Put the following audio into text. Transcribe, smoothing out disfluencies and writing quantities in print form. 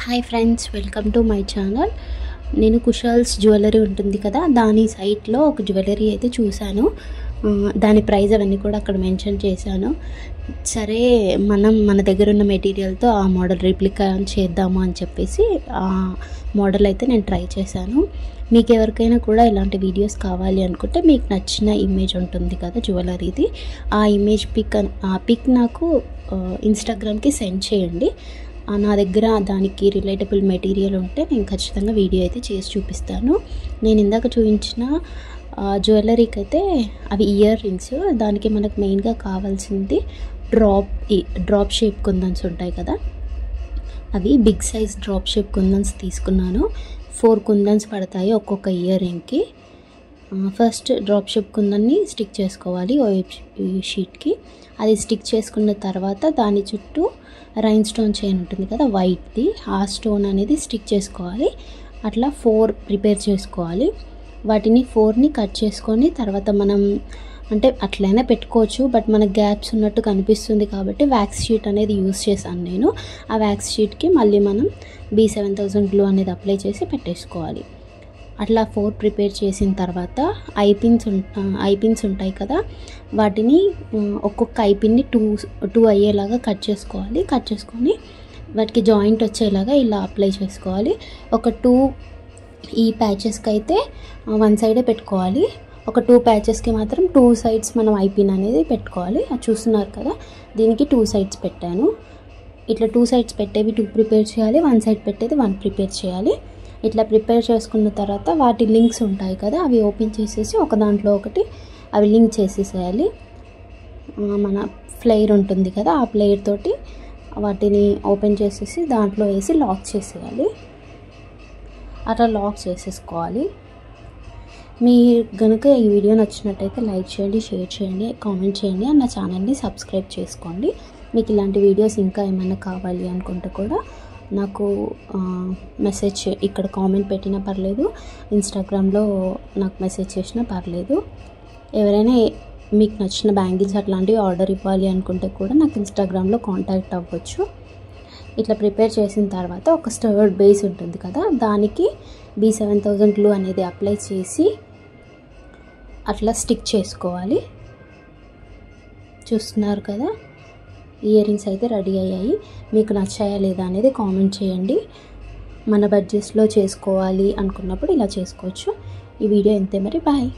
Hi friends, welcome to my channel. నేను Kushal's jewellery ఉంటుంది కదా, దాని సైట్లో ఒక జ్యువెలరీ అయితే చూశాను. దాని ప్రైస్ అవన్నీ కూడా అక్కడ మెన్షన్ చేశాను. సరే, మన దగ్గర ఉన్న మెటీరియల్తో ఆ మోడల్ రిప్లికా చేద్దాము అని చెప్పేసి ఆ మోడల్ అయితే నేను ట్రై చేశాను. మీకు ఎవరికైనా కూడా ఇలాంటి వీడియోస్ కావాలి అనుకుంటే, మీకు నచ్చిన ఇమేజ్ ఉంటుంది కదా జ్యువెలరీది, ఆ ఇమేజ్ పిక్ నాకు ఇన్స్టాగ్రామ్కి సెండ్ చేయండి. నా దగ్గర దానికి రిలేటబుల్ మెటీరియల్ ఉంటే నేను ఖచ్చితంగా వీడియో అయితే చేసి చూపిస్తాను. నేను ఇందాక చూపించిన జ్యువెలరీకి అయితే అవి ఇయర్ రింగ్స్. దానికి మనకు మెయిన్గా కావాల్సింది డ్రాప్ షేప్ కుందన్స్ ఉంటాయి కదా, అవి big size drop shape kundans తీసుకున్నాను. 4 కుందన్స్ పడతాయి ఒక్కొక్క ఇయర్ రింగ్కి. ఫస్ట్ డ్రాప్ షేప్ కుందన్ని స్టిక్ చేసుకోవాలి ఈ షీట్కి. అది స్టిక్ చేసుకున్న తర్వాత దాని చుట్టూ రైన్ స్టోన్ చైన్ ఉంటుంది కదా వైట్ది, ఆ స్టోన్ అనేది స్టిక్ చేసుకోవాలి. అట్లా 4 ప్రిపేర్ చేసుకోవాలి. వాటిని 4ని కట్ చేసుకొని తర్వాత మనం అంటే అట్లయినా పెట్టుకోవచ్చు, బట్ మనకు గ్యాప్స్ ఉన్నట్టు కనిపిస్తుంది కాబట్టి వ్యాక్స్ షీట్ అనేది యూస్ చేశాను నేను. ఆ వ్యాక్స్ షీట్కి మళ్ళీ మనం B7000 గ్లూ అనేది అప్లై చేసి పెట్టేసుకోవాలి. అట్లా 4 ప్రిపేర్ చేసిన తర్వాత ఐపిన్స్ ఉంటాయి కదా, వాటిని ఒక్కొక్క ఐపిన్ని 2 అయ్యేలాగా కట్ చేసుకోవాలి. కట్ చేసుకొని వాటికి జాయింట్ వచ్చేలాగా ఇలా అప్లై చేసుకోవాలి. ఒక 2 ఈ ప్యాచెస్కి అయితే 1 సైడే పెట్టుకోవాలి. ఒక 2 ప్యాచెస్కి మాత్రం 2 సైడ్స్ మనం ఐపిన్ అనేది పెట్టుకోవాలి. అది చూస్తున్నారు కదా, దీనికి 2 సైడ్స్ పెట్టాను. ఇట్లా 2 సైడ్స్ పెట్టేవి 2 ప్రిపేర్ చేయాలి, 1 సైడ్ పెట్టేది 1 ప్రిపేర్ చేయాలి. ఇట్లా ప్రిపేర్ చేసుకున్న తర్వాత వాటి లింక్స్ ఉంటాయి కదా, అవి ఓపెన్ చేసేసి ఒక దాంట్లో ఒకటి అవి లింక్ చేసేసేయాలి. మన ఫ్లైర్ ఉంటుంది కదా, ఆ ఫ్లైర్ తోటి వాటిని ఓపెన్ చేసేసి దాంట్లో వేసి లాక్ చేసేయాలి. అట్లా లాక్ చేసేసుకోవాలి. మీరు కనుక ఈ వీడియో నచ్చినట్టయితే లైక్ చేయండి, షేర్ చేయండి, కామెంట్ చేయండి, నా ఛానల్ని సబ్స్క్రైబ్ చేసుకోండి. మీకు ఇలాంటి వీడియోస్ ఇంకా ఏమైనా కావాలి అనుకుంటే కూడా నాకు మెసేజ్ ఇక్కడ కామెంట్ పెట్టినా పర్లేదు, ఇన్స్టాగ్రామ్లో నాకు మెసేజ్ చేసినా పర్లేదు. ఎవరైనా మీకు నచ్చిన బ్యాంగిల్స్ అట్లాంటివి ఆర్డర్ ఇవ్వాలి అనుకుంటే కూడా నాకు ఇన్స్టాగ్రామ్లో కాంటాక్ట్ అవ్వచ్చు. ఇట్లా ప్రిపేర్ చేసిన తర్వాత ఒక స్టర్డ్ బేస్ ఉంటుంది కదా, దానికి B7000 గ్లూ అనేది అప్లై చేసి అట్లా స్టిక్ చేసుకోవాలి. చూస్తున్నారు కదా, ఇయర్ రింగ్స్ అయితే రెడీ అయ్యాయి. మీకు నచ్చాయా లేదా అనేది కామెంట్ చేయండి. మన బడ్జెట్లో చేసుకోవాలి అనుకున్నప్పుడు ఇలా చేసుకోవచ్చు. ఈ వీడియో ఇంతే మరి, బాయ్.